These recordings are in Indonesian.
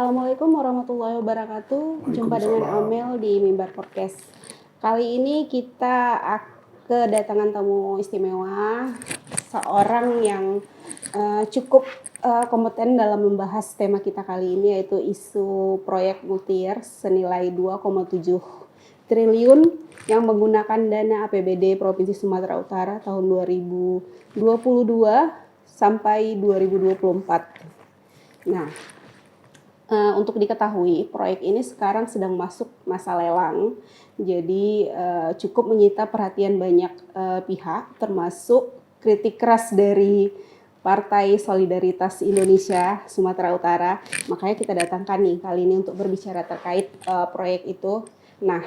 Assalamualaikum warahmatullahi wabarakatuh. Jumpa dengan Amel di Mimbar Podcast. Kali ini kita kedatangan tamu istimewa, seorang yang cukup kompeten dalam membahas tema kita kali ini, yaitu isu proyek multi-year senilai 2,7 triliun yang menggunakan dana APBD Provinsi Sumatera Utara tahun 2022 sampai 2024. Nah, untuk diketahui, proyek ini sekarang sedang masuk masa lelang, jadi cukup menyita perhatian banyak pihak, termasuk kritik keras dari Partai Solidaritas Indonesia Sumatera Utara. Makanya kita datangkan nih kali ini untuk berbicara terkait proyek itu. Nah,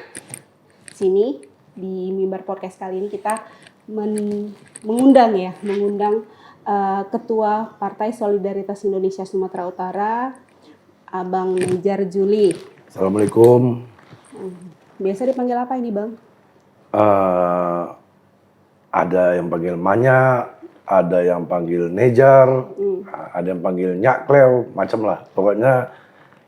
sini di Mimbar Podcast kali ini kita mengundang Ketua Partai Solidaritas Indonesia Sumatera Utara, Abang Nejar Juli. Assalamualaikum. Biasa dipanggil apa ini, Bang? Ada yang panggil Manya, ada yang panggil Nejar, ada yang panggil Nyak Kleo, macam lah. Pokoknya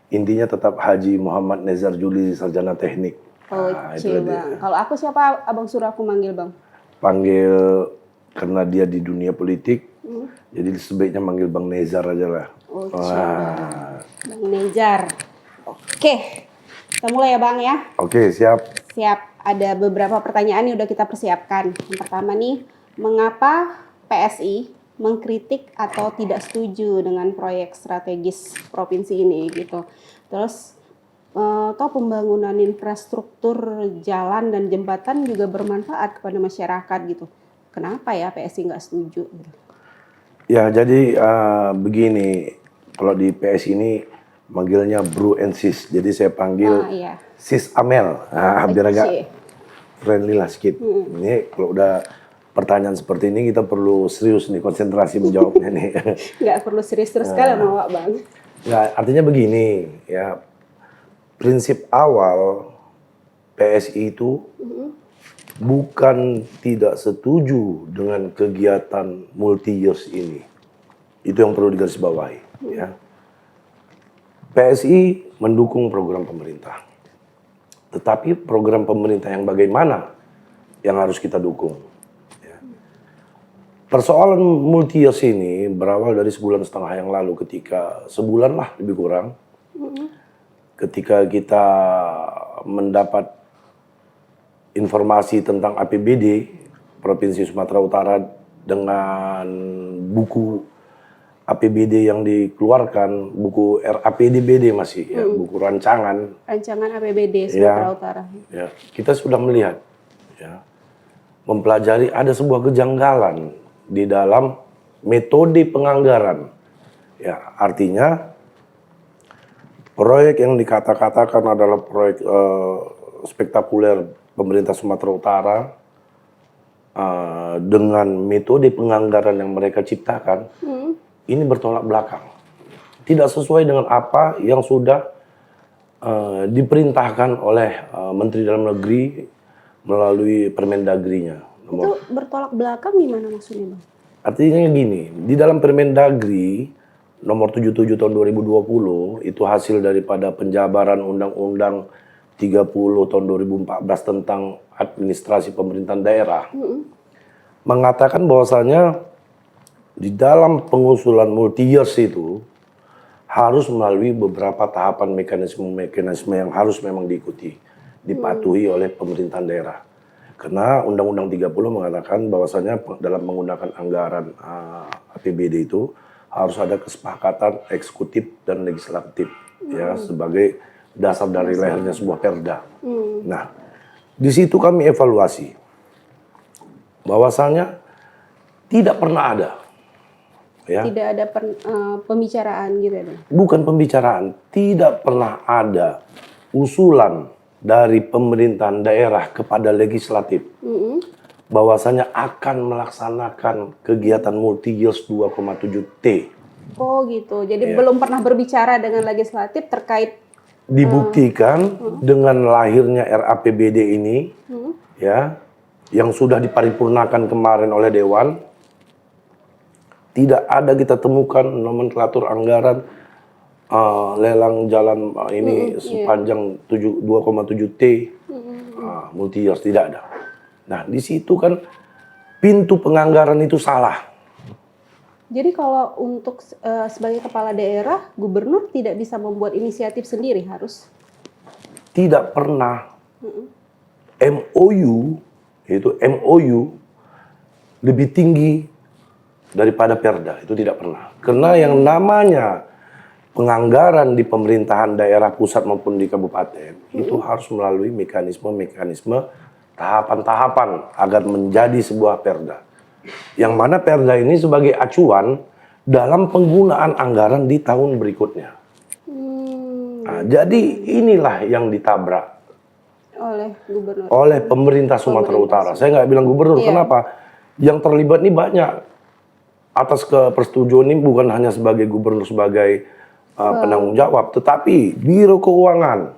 intinya tetap Haji Muhammad Nejar Juli, Sarjana Teknik. Oke, Bang. Kalau aku siapa Abang suruh aku manggil, Bang? Panggil karena dia di dunia politik, jadi sebaiknya manggil Bang Nejar aja lah. Bang Nejar. Oke, kita mulai ya, Bang ya. Oke, siap. Siap. Ada beberapa pertanyaan yang udah kita persiapkan. Yang pertama nih, mengapa PSI mengkritik atau tidak setuju dengan proyek strategis provinsi ini gitu. Terus toh pembangunan infrastruktur jalan dan jembatan juga bermanfaat kepada masyarakat gitu. Kenapa ya PSI nggak setuju? Ya, jadi begini, kalau di PS ini manggilnya Bro and Sis, jadi saya panggil Sis Amel, biar agak friendly lah sedikit. Ini kalau udah pertanyaan seperti ini kita perlu serius nih, konsentrasi menjawabnya nih. Nggak perlu serius terus kalau mau, Bang. Nggak, artinya begini, ya prinsip awal PSI itu bukan tidak setuju dengan kegiatan multi-years ini. Itu yang perlu digarisbawahi. Ya. PSI mendukung program pemerintah. Tetapi program pemerintah yang bagaimana yang harus kita dukung. Ya. Persoalan multi-years ini berawal dari sebulan setengah yang lalu sebulan lah lebih kurang. Ketika kita mendapat informasi tentang APBD Provinsi Sumatera Utara dengan buku APBD yang dikeluarkan, buku RAPDBD masih, ya, buku rancangan APBD Sumatera Utara. Ya, kita sudah melihat, ya, mempelajari ada sebuah kejanggalan di dalam metode penganggaran. Ya, artinya proyek yang dikatakan adalah proyek spektakuler pemerintah Sumatera Utara dengan metode penganggaran yang mereka ciptakan, ini bertolak belakang. Tidak sesuai dengan apa yang sudah diperintahkan oleh Menteri Dalam Negeri melalui Permendagri-nya. Itu bertolak belakang gimana maksudnya, Bang? Artinya gini, di dalam Permendagri nomor 77 tahun 2020 itu hasil daripada penjabaran Undang-Undang 30 tahun 2014 tentang administrasi pemerintahan daerah. Mengatakan bahwasanya di dalam pengusulan multi-years itu harus melalui beberapa tahapan mekanisme yang harus memang diikuti, dipatuhi oleh pemerintahan daerah. Karena Undang-Undang 30 mengatakan bahwasanya dalam menggunakan anggaran APBD itu harus ada kesepakatan eksekutif dan legislatif, ya, sebagai dasar dari lahirnya sebuah perda. Nah, di situ kami evaluasi bahwasanya tidak pernah ada, ya. Tidak ada pembicaraan gitu ya, Bang? Bukan pembicaraan, tidak pernah ada usulan dari pemerintahan daerah kepada legislatif bahwasanya akan melaksanakan kegiatan multi-years 2,7T. Oh gitu, jadi belum pernah berbicara dengan legislatif terkait. Dibuktikan dengan lahirnya RAPBD ini, ya, yang sudah diparipurnakan kemarin oleh Dewan, tidak ada kita temukan nomenklatur anggaran lelang jalan ini Iya. sepanjang 2,7 T multi years, tidak ada. Nah, di situ kan pintu penganggaran itu salah. Jadi kalau untuk sebagai kepala daerah, gubernur tidak bisa membuat inisiatif sendiri, harus? Tidak pernah MOU, itu MOU lebih tinggi daripada Perda, itu tidak pernah. Karena yang namanya penganggaran di pemerintahan daerah pusat maupun di kabupaten itu harus melalui mekanisme tahapan-tahapan agar menjadi sebuah Perda. Yang mana Perda ini sebagai acuan dalam penggunaan anggaran di tahun berikutnya. Nah, jadi inilah yang ditabrak Oleh gubernur. oleh pemerintah Sumatera Utara. Saya nggak bilang gubernur, kenapa? Yang terlibat ini banyak. Atas persetujuan ini bukan hanya sebagai gubernur, sebagai penanggung jawab, tetapi Biro Keuangan,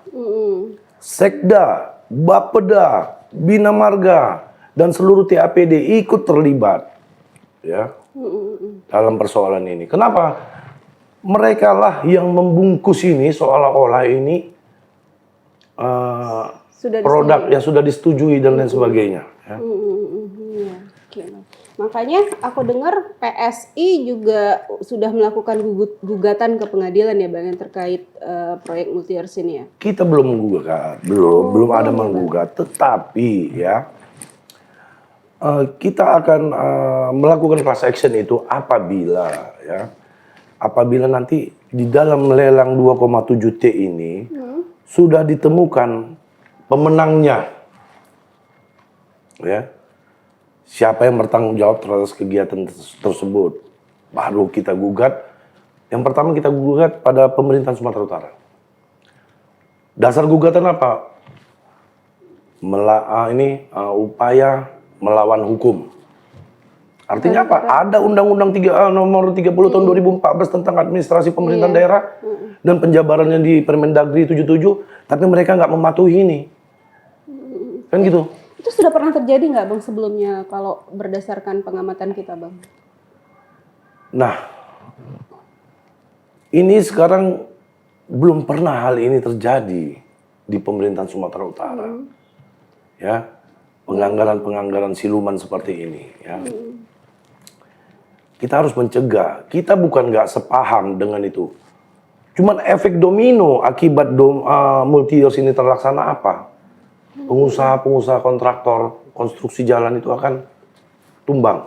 Sekda, Bapeda, Bina Marga, dan seluruh TAPD ikut terlibat ya dalam persoalan ini. Kenapa? Mereka lah yang membungkus ini seolah-olah ini produk yang sudah disetujui dan lain sebagainya. Ya. Iya, oke. Makanya aku dengar PSI juga sudah melakukan gugatan ke pengadilan ya Bang yang terkait proyek multi-years ini ya. Kita belum menggugat, belum ada menggugat, tetapi ya kita akan melakukan class action itu apabila nanti di dalam lelang 2,7 T ini sudah ditemukan pemenangnya, ya. Siapa yang bertanggung jawab terhadap kegiatan tersebut, baru kita gugat. Yang pertama kita gugat pada pemerintahan Sumatera Utara. Dasar gugatan apa? Upaya melawan hukum. Artinya apa? Ada Undang-Undang nomor 30 tahun 2014 tentang administrasi pemerintahan daerah dan penjabarannya di Permendagri 77, tapi mereka nggak mematuhi ini. Kan gitu. Itu sudah pernah terjadi nggak Bang sebelumnya kalau berdasarkan pengamatan kita Bang? Nah, ini sekarang belum pernah hal ini terjadi di pemerintahan Sumatera Utara. Ya, penganggaran siluman seperti ini. Ya. Kita harus mencegah. Kita bukan nggak sepaham dengan itu. Cuman efek domino akibat multi-years ini terlaksana apa? Pengusaha kontraktor konstruksi jalan itu akan tumbang.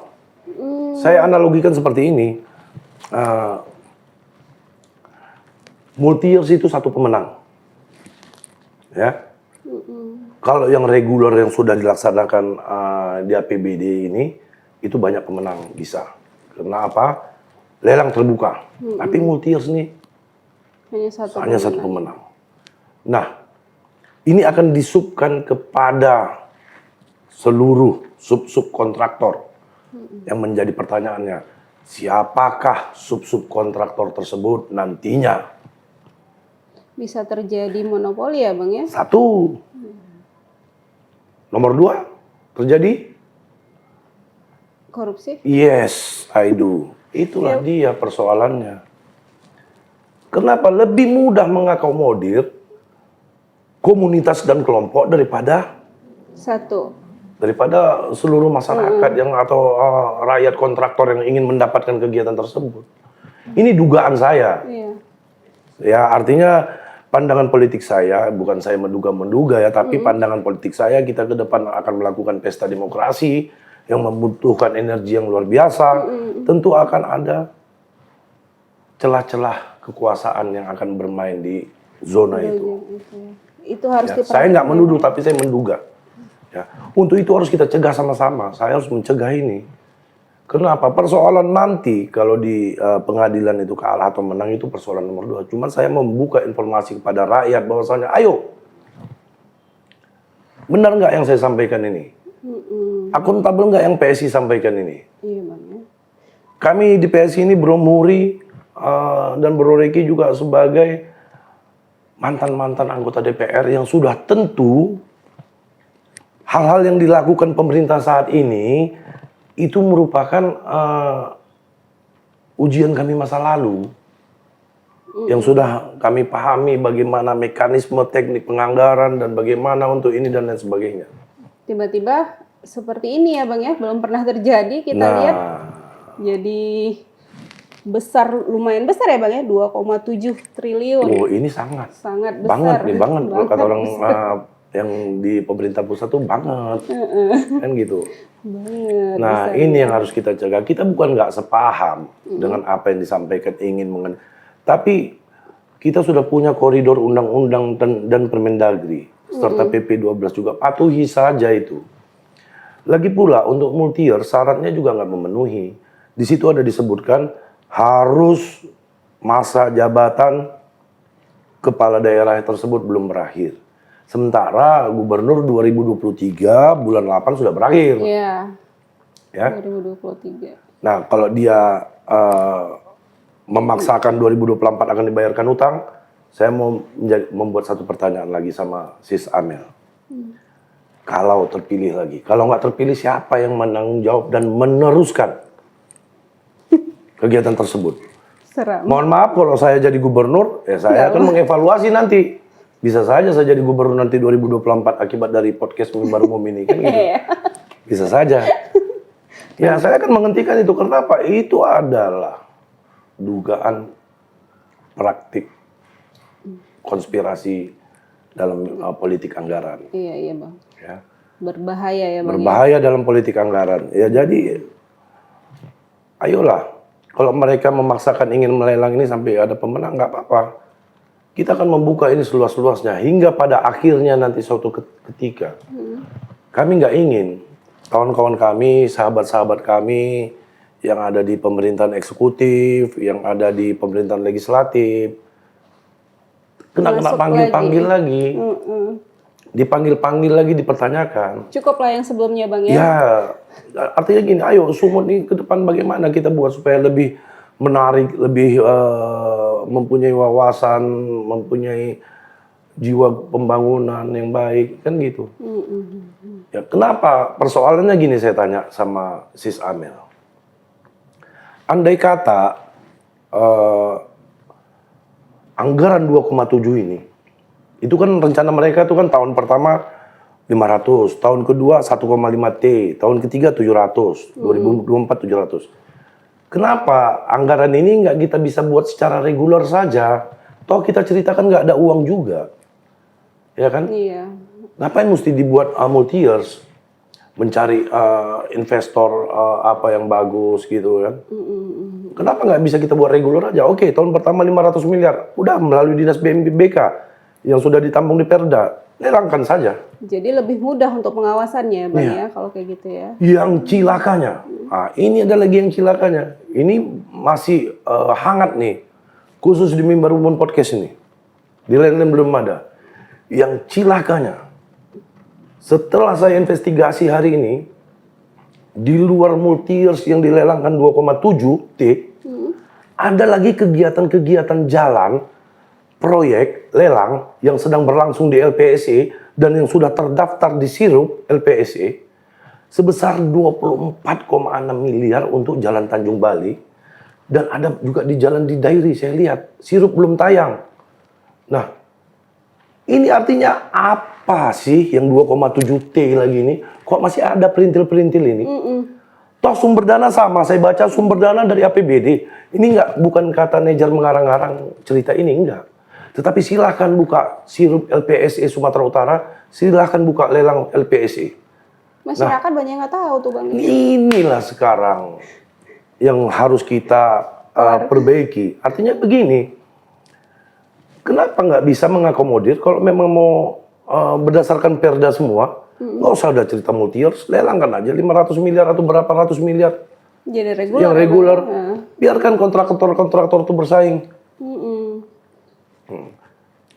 Saya analogikan seperti ini. Multi-years itu satu pemenang. Ya. Kalau yang reguler yang sudah dilaksanakan di APBD ini, itu banyak pemenang bisa. Karena apa? Lelang terbuka. Tapi multi-years ini hanya satu pemenang. Nah, ini akan disubkan kepada seluruh sub-sub kontraktor. Yang menjadi pertanyaannya, siapakah sub-sub kontraktor tersebut nantinya? Bisa terjadi monopoli ya Bang ya? Satu. Nomor 2, terjadi? Korupsi? Yes, I do. Itulah dia persoalannya. Kenapa lebih mudah mengakomodir komunitas dan kelompok daripada seluruh masyarakat yang atau rakyat kontraktor yang ingin mendapatkan kegiatan tersebut. Ini dugaan saya. Ya, artinya pandangan politik saya, bukan saya menduga ya, tapi pandangan politik saya, kita ke depan akan melakukan pesta demokrasi yang membutuhkan energi yang luar biasa. Tentu akan ada celah-celah kekuasaan yang akan bermain di zona itu. Itu harus ya, saya nggak menuduh, tapi saya menduga. Ya, untuk itu harus kita cegah sama-sama. Saya harus mencegah ini. Kenapa? Persoalan nanti kalau di pengadilan itu kalah atau menang itu persoalan nomor 2. Cuman saya membuka informasi kepada rakyat bahwasanya, ayo, benar nggak yang saya sampaikan ini? Akuntabel nggak yang PSI sampaikan ini? Iya Bang ya. Kami di PSI ini Bro Muri dan Bro Reki juga sebagai mantan-mantan anggota DPR yang sudah tentu hal-hal yang dilakukan pemerintah saat ini itu merupakan ujian kami masa lalu. yang sudah kami pahami bagaimana mekanisme teknik penganggaran dan bagaimana untuk ini dan lain sebagainya. Tiba-tiba seperti ini ya Bang ya, belum pernah terjadi kita lihat. Jadi besar, lumayan besar ya Bang ya, 2,7 triliun. Oh ini sangat besar. banget kalau kata orang yang di pemerintah pusat tuh banget, kan gitu. Banget. Nah ini yang harus kita jaga. Kita bukan nggak sepaham dengan apa yang disampaikan tapi kita sudah punya koridor undang-undang dan Permendagri serta PP 12 juga, patuhi saja itu. Lagi pula untuk multi-year syaratnya juga nggak memenuhi. Di situ ada disebutkan harus masa jabatan kepala daerah tersebut belum berakhir. Sementara gubernur 2023 bulan 8 sudah berakhir. Iya. Ya. 2023. Nah, kalau dia memaksakan 2024 akan dibayarkan utang, saya mau membuat satu pertanyaan lagi sama Sis Amel. Kalau terpilih lagi, kalau nggak terpilih siapa yang menanggung jawab dan meneruskan kegiatan tersebut? Seram. Mohon maaf kalau saya jadi gubernur, ya saya akan mengevaluasi nanti. Bisa saja saya jadi gubernur nanti 2024 akibat dari podcast Mimbar Umum ini, kan gitu. Bisa saja. Ya saya akan menghentikan itu. Kenapa? Itu adalah dugaan praktik konspirasi dalam politik anggaran. Iya Bang. Ya. Berbahaya ya Bang. Berbahaya dalam politik anggaran. Ya jadi, ayolah. Kalau mereka memaksakan ingin melelang ini sampai ada pemenang, nggak apa-apa. Kita akan membuka ini seluas-luasnya hingga pada akhirnya nanti suatu ketika. Kami nggak ingin kawan-kawan kami, sahabat-sahabat kami yang ada di pemerintahan eksekutif, yang ada di pemerintahan legislatif, kena panggil-panggil lagi. Dipanggil-panggil lagi, dipertanyakan. Cukup lah yang sebelumnya Bang ya. Ya, artinya gini, ayo Sumut ini ke depan bagaimana kita buat supaya lebih menarik, lebih mempunyai wawasan, mempunyai jiwa pembangunan yang baik, kan gitu. Ya, kenapa? Persoalannya gini, saya tanya sama Sis Amel. Andai kata anggaran 2,7 ini, itu kan rencana mereka itu kan tahun pertama 500, tahun kedua 1,5 T, tahun ketiga 700, 2024 700. Kenapa anggaran ini nggak kita bisa buat secara reguler saja? Toh kita ceritakan nggak ada uang juga, ya kan? Iya. Ngapain mesti dibuat multi-years? Mencari investor apa yang bagus gitu kan? Kenapa nggak bisa kita buat reguler aja? Oke, tahun pertama 500 miliar, udah melalui dinas BMBK yang sudah ditampung di Perda, lelangkan saja. Jadi lebih mudah untuk pengawasannya Bang ya kalau kayak gitu ya. Yang cilakanya, ini ada lagi yang cilakanya. Ini masih hangat nih, khusus di Mimbar Umum Podcast ini. Di lain-lain belum ada. Yang cilakanya, setelah saya investigasi hari ini, di luar multi-years yang dilelangkan 2,7 T, ada lagi kegiatan-kegiatan jalan, proyek lelang yang sedang berlangsung di LPSE dan yang sudah terdaftar di sirup LPSE sebesar 24,6 miliar untuk Jalan Tanjung Bali, dan ada juga di Jalan di Dairi, saya lihat sirup belum tayang. Nah, ini artinya apa sih yang 2,7 T lagi ini? Kok masih ada perintil-perintil ini? Toh sumber dana sama, saya baca sumber dana dari APBD. Ini bukan kata Nejar mengarang-arang cerita ini, enggak. Tetapi silahkan buka sirup LPSE Sumatera Utara, silahkan buka lelang LPSE. Masyarakat banyak yang nggak tahu tuh Bang. Inilah sekarang yang harus kita perbaiki. Artinya begini, kenapa nggak bisa mengakomodir kalau memang mau berdasarkan Perda semua, nggak usah ada cerita multi-years, lelangkan aja 500 miliar atau berapa ratus miliar. Jadi reguler. Yang reguler, biarkan kontraktor itu bersaing.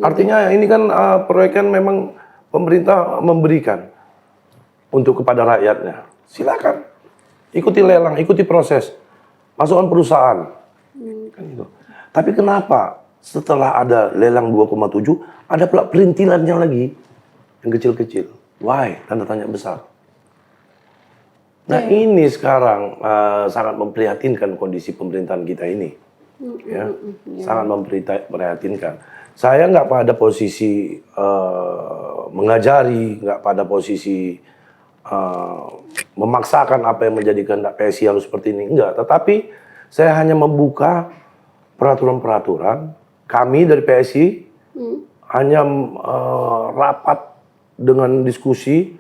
Artinya ini kan proyek kan memang pemerintah memberikan untuk kepada rakyatnya. Silakan ikuti lelang, ikuti proses, masukkan perusahaan. Kan gitu. Tapi kenapa setelah ada lelang 2,7 ada pula perintilannya lagi yang kecil-kecil? Why? Tanda tanya besar. Nah ini sekarang sangat memprihatinkan kondisi pemerintahan kita ini. ya, sangat memprihatinkan. Saya nggak pada posisi mengajari, nggak pada posisi memaksakan apa yang menjadi kehendak PSI harus seperti ini, enggak. Tetapi saya hanya membuka peraturan-peraturan. Kami dari PSI hanya rapat dengan diskusi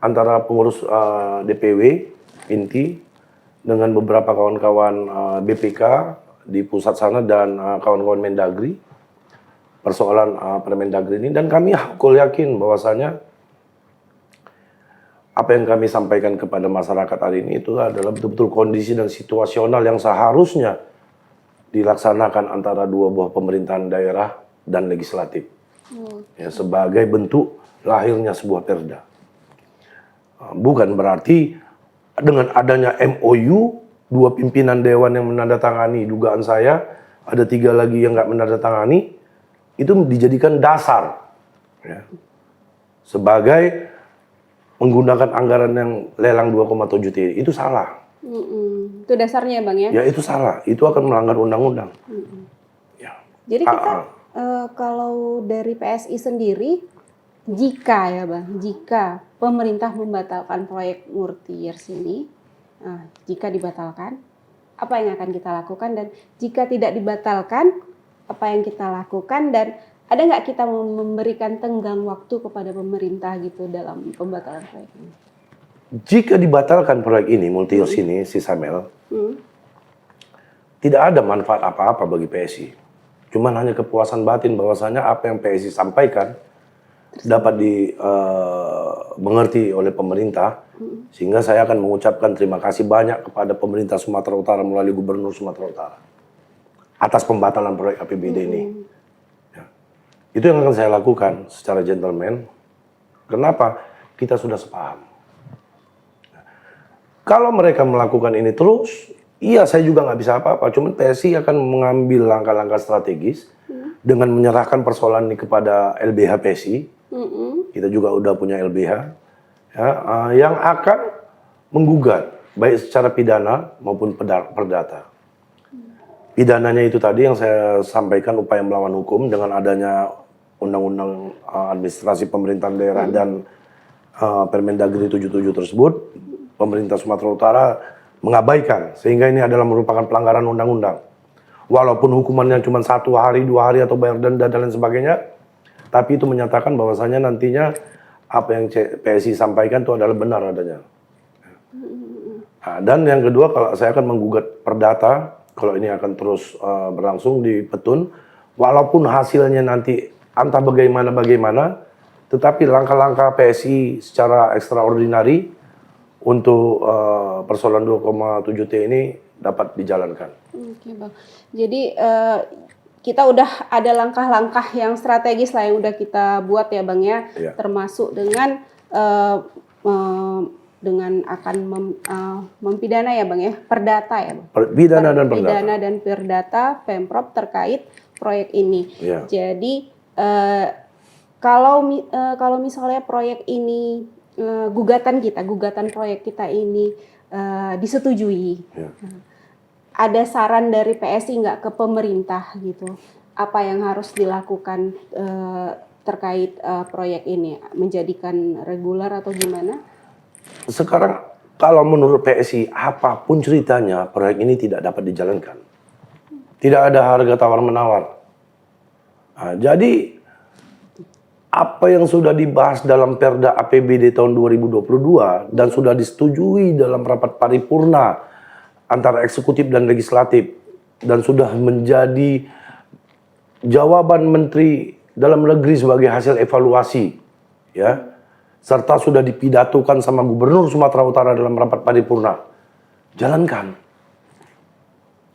antara pengurus DPW inti dengan beberapa kawan-kawan BPK di pusat sana dan kawan-kawan Mendagri persoalan Permendagri ini, dan kami hakul yakin bahwasanya apa yang kami sampaikan kepada masyarakat hari ini itu adalah betul-betul kondisi dan situasional yang seharusnya dilaksanakan antara dua buah pemerintahan daerah dan legislatif. Ya, sebagai bentuk lahirnya sebuah perda. Bukan berarti dengan adanya MOU, dua pimpinan dewan yang menandatangani, dugaan saya ada 3 lagi yang nggak menandatangani, itu dijadikan dasar ya, sebagai menggunakan anggaran yang lelang 2,7 T. Itu salah. Itu dasarnya Bang ya? Ya itu salah, itu akan melanggar undang-undang. Ya. Jadi kita kalau dari PSI sendiri, jika ya Bang, jika pemerintah membatalkan proyek Murtiers ini, jika dibatalkan, apa yang akan kita lakukan, dan jika tidak dibatalkan, apa yang kita lakukan, dan ada nggak kita memberikan tenggang waktu kepada pemerintah gitu dalam pembatalan proyek ini? Jika dibatalkan proyek ini, Murtiers ini, si Samel, tidak ada manfaat apa-apa bagi PSI. Cuman hanya kepuasan batin bahwasanya apa yang PSI sampaikan dapat dimengerti oleh pemerintah, sehingga saya akan mengucapkan terima kasih banyak kepada pemerintah Sumatera Utara melalui Gubernur Sumatera Utara atas pembatalan proyek APBD ini. Ya. Itu yang akan saya lakukan secara gentleman. Kenapa? Kita sudah sepaham. Kalau mereka melakukan ini terus, iya saya juga nggak bisa apa-apa. Cuman PSI akan mengambil langkah-langkah strategis dengan menyerahkan persoalan ini kepada LBH PSI. Kita juga udah punya LBH ya, yang akan menggugat baik secara pidana maupun perdata. Pidananya itu tadi yang saya sampaikan, upaya melawan hukum dengan adanya Undang-Undang Administrasi Pemerintahan Daerah dan Permendagri 77 tersebut, pemerintah Sumatera Utara mengabaikan, sehingga ini adalah merupakan pelanggaran undang-undang. Walaupun hukumannya cuma 1 hari, 2 hari atau bayar denda dan lain sebagainya, tapi itu menyatakan bahwasanya nantinya apa yang PSI sampaikan itu adalah benar adanya. Nah, dan yang kedua, kalau saya akan menggugat perdata, kalau ini akan terus berlangsung di Petun, walaupun hasilnya nanti entah bagaimana, tetapi langkah-langkah PSI secara extraordinary untuk persoalan 2,7 T ini dapat dijalankan. Oke Bang, jadi kita udah ada langkah-langkah yang strategis lah yang udah kita buat ya Bang ya, termasuk dengan akan mempidana ya Bang ya, perdata ya Bang. Pidana dan perdata Pemprov terkait proyek ini. Ya. Jadi kalau misalnya proyek ini gugatan proyek kita ini disetujui, ada saran dari PSI nggak ke pemerintah gitu, apa yang harus dilakukan terkait proyek ini, menjadikan reguler atau gimana? Sekarang kalau menurut PSI apapun ceritanya, proyek ini tidak dapat dijalankan, tidak ada harga tawar-menawar. Nah, jadi apa yang sudah dibahas dalam Perda APBD tahun 2022 dan sudah disetujui dalam rapat paripurna antara eksekutif dan legislatif, dan sudah menjadi jawaban Menteri Dalam Negeri sebagai hasil evaluasi, ya, serta sudah dipidatokan sama Gubernur Sumatera Utara dalam rapat paripurna, jalankan.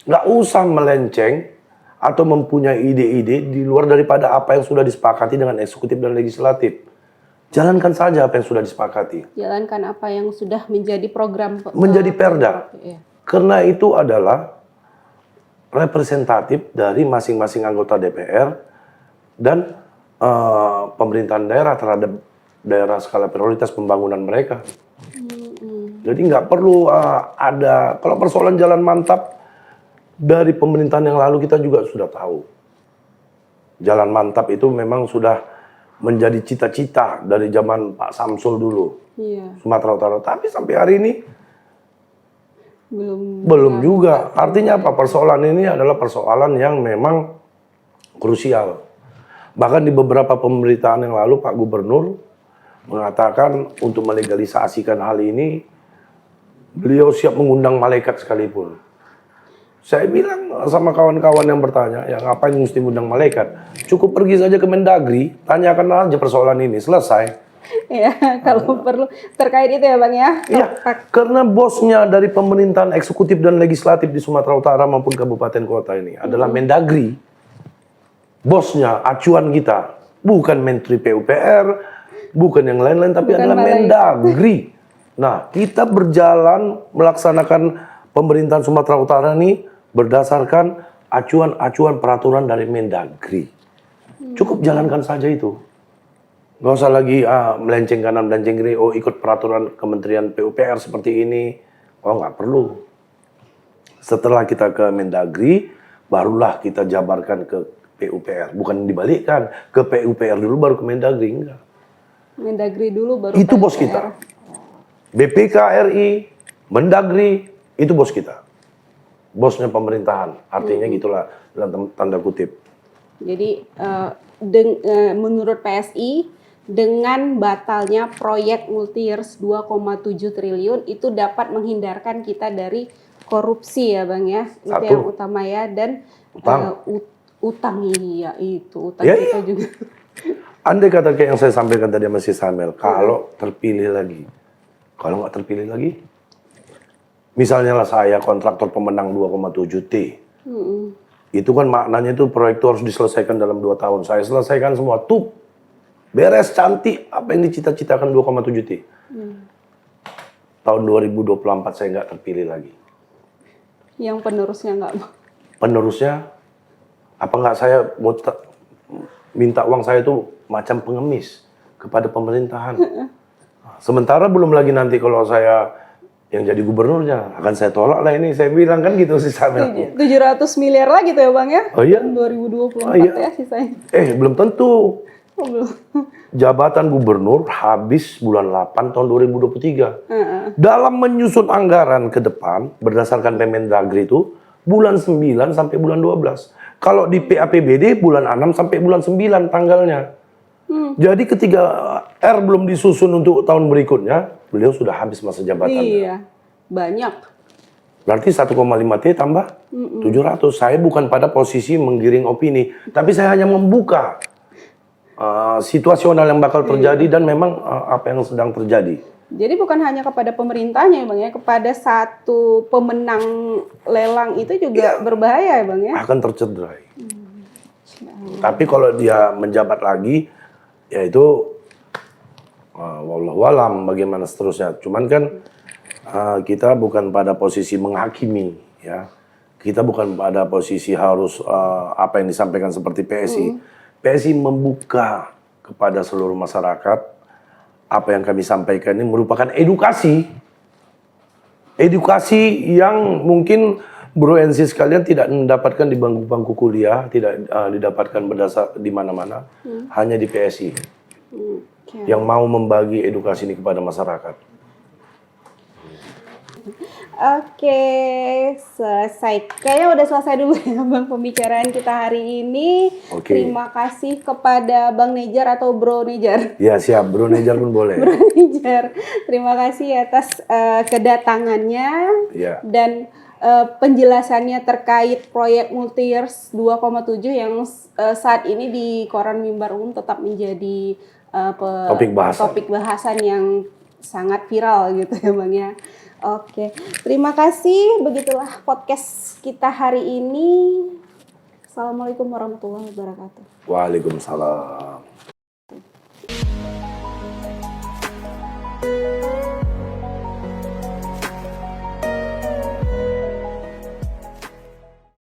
Nggak usah melenceng atau mempunyai ide-ide di luar daripada apa yang sudah disepakati dengan eksekutif dan legislatif. Jalankan saja apa yang sudah disepakati. Jalankan apa yang sudah menjadi program. Menjadi perda. Karena itu adalah representatif dari masing-masing anggota DPR dan pemerintahan daerah terhadap daerah skala prioritas pembangunan mereka. Jadi nggak perlu ada, kalau persoalan jalan mantap, dari pemerintahan yang lalu kita juga sudah tahu. Jalan mantap itu memang sudah menjadi cita-cita dari zaman Pak Samsul dulu, Sumatera Utara. Tapi sampai hari ini belum juga. Artinya apa? Persoalan ini adalah persoalan yang memang krusial. Bahkan di beberapa pemerintahan yang lalu Pak Gubernur mengatakan untuk melegalisasikan hal ini, beliau siap mengundang malaikat sekalipun. Saya bilang sama kawan-kawan yang bertanya, ya ngapain mesti mengundang malaikat? Cukup pergi saja ke Mendagri, tanyakan aja persoalan ini, selesai. Ya, kalau perlu terkait itu ya Bang ya. Iya, karena bosnya dari pemerintahan eksekutif dan legislatif di Sumatera Utara maupun kabupaten kota ini adalah Mendagri. Bosnya, acuan kita, bukan Menteri PUPR, bukan yang lain-lain, tapi adalah Mendagri. Nah, kita berjalan melaksanakan pemerintahan Sumatera Utara ini berdasarkan acuan-acuan peraturan dari Mendagri. Cukup jalankan saja itu. Nggak usah lagi melenceng kanan dan kiri, oh ikut peraturan Kementerian PUPR seperti ini. Oh nggak perlu. Setelah kita ke Mendagri, barulah kita jabarkan ke PUPR. Bukan dibalikkan, ke PUPR dulu baru ke Mendagri. Enggak. Mendagri dulu baru itu PUPR. Bos kita. BPK RI, Mendagri, itu bos kita. Bosnya pemerintahan, artinya gitulah dalam tanda kutip. Jadi menurut PSI, dengan batalnya proyek multi-years 2,7 triliun itu dapat menghindarkan kita dari korupsi ya Bang ya. Itu yang utama ya. Dan utang iya itu, utang kita juga. Andai kata kayak yang saya sampaikan tadi sama si Samuel, kalau terpilih lagi, kalau nggak terpilih lagi, misalnya lah saya kontraktor pemenang 2,7 T, itu kan maknanya itu proyek itu harus diselesaikan dalam 2 tahun. Saya selesaikan semua, tuh beres cantik apa yang dicita-citakan 2,7 T. Tahun 2024 saya nggak terpilih lagi. Yang penerusnya nggak? Penerusnya, apa nggak saya mau minta uang saya itu macam pengemis kepada pemerintahan. Sementara belum lagi nanti kalau saya yang jadi gubernurnya akan saya tolak lah ini, saya bilang kan gitu sih Samuel. 700 miliar lagi tuh ya Bang ya? Oh iya? 2024 ya sisanya. Belum tentu. Jabatan gubernur habis bulan 8 tahun 2023. Dalam menyusun anggaran ke depan berdasarkan Permendagri itu bulan 9 sampai bulan 12. Kalau di PAPBD bulan 6 sampai bulan 9 tanggalnya. Jadi ketika R belum disusun untuk tahun berikutnya, beliau sudah habis masa jabatannya. Iya, banyak. Berarti 1,5 T tambah 700. Saya bukan pada posisi menggiring opini, tapi saya hanya membuka situasional yang bakal terjadi dan memang apa yang sedang terjadi. Jadi bukan hanya kepada pemerintahnya ya Bang ya, kepada satu pemenang lelang itu juga berbahaya ya Bang ya? Akan tercederai. Tapi kalau dia menjabat lagi, ya itu wallahualam bagaimana seterusnya. Cuman kan kita bukan pada posisi menghakimi, ya. Kita bukan pada posisi harus apa yang disampaikan seperti PSI. PSI membuka kepada seluruh masyarakat apa yang kami sampaikan ini merupakan edukasi. Edukasi yang mungkin Bro NC sekalian tidak mendapatkan di bangku-bangku kuliah, tidak didapatkan berdasar di mana-mana, hanya di PSI. Yang mau membagi edukasi ini kepada masyarakat. Oke, selesai. Kayaknya udah selesai dulu ya Bang pembicaraan kita hari ini. Terima kasih kepada Bang Nejar atau Bro Nejar. Ya siap, Bro Nejar pun boleh. Bro Nejar, terima kasih atas kedatangannya dan penjelasannya terkait proyek multi-years 2,7 yang saat ini di Koran Mimbar Umum tetap menjadi topik bahasan yang sangat viral gitu ya Bang ya. Oke, terima kasih. Begitulah podcast kita hari ini. Assalamualaikum warahmatullahi wabarakatuh. Waalaikumsalam.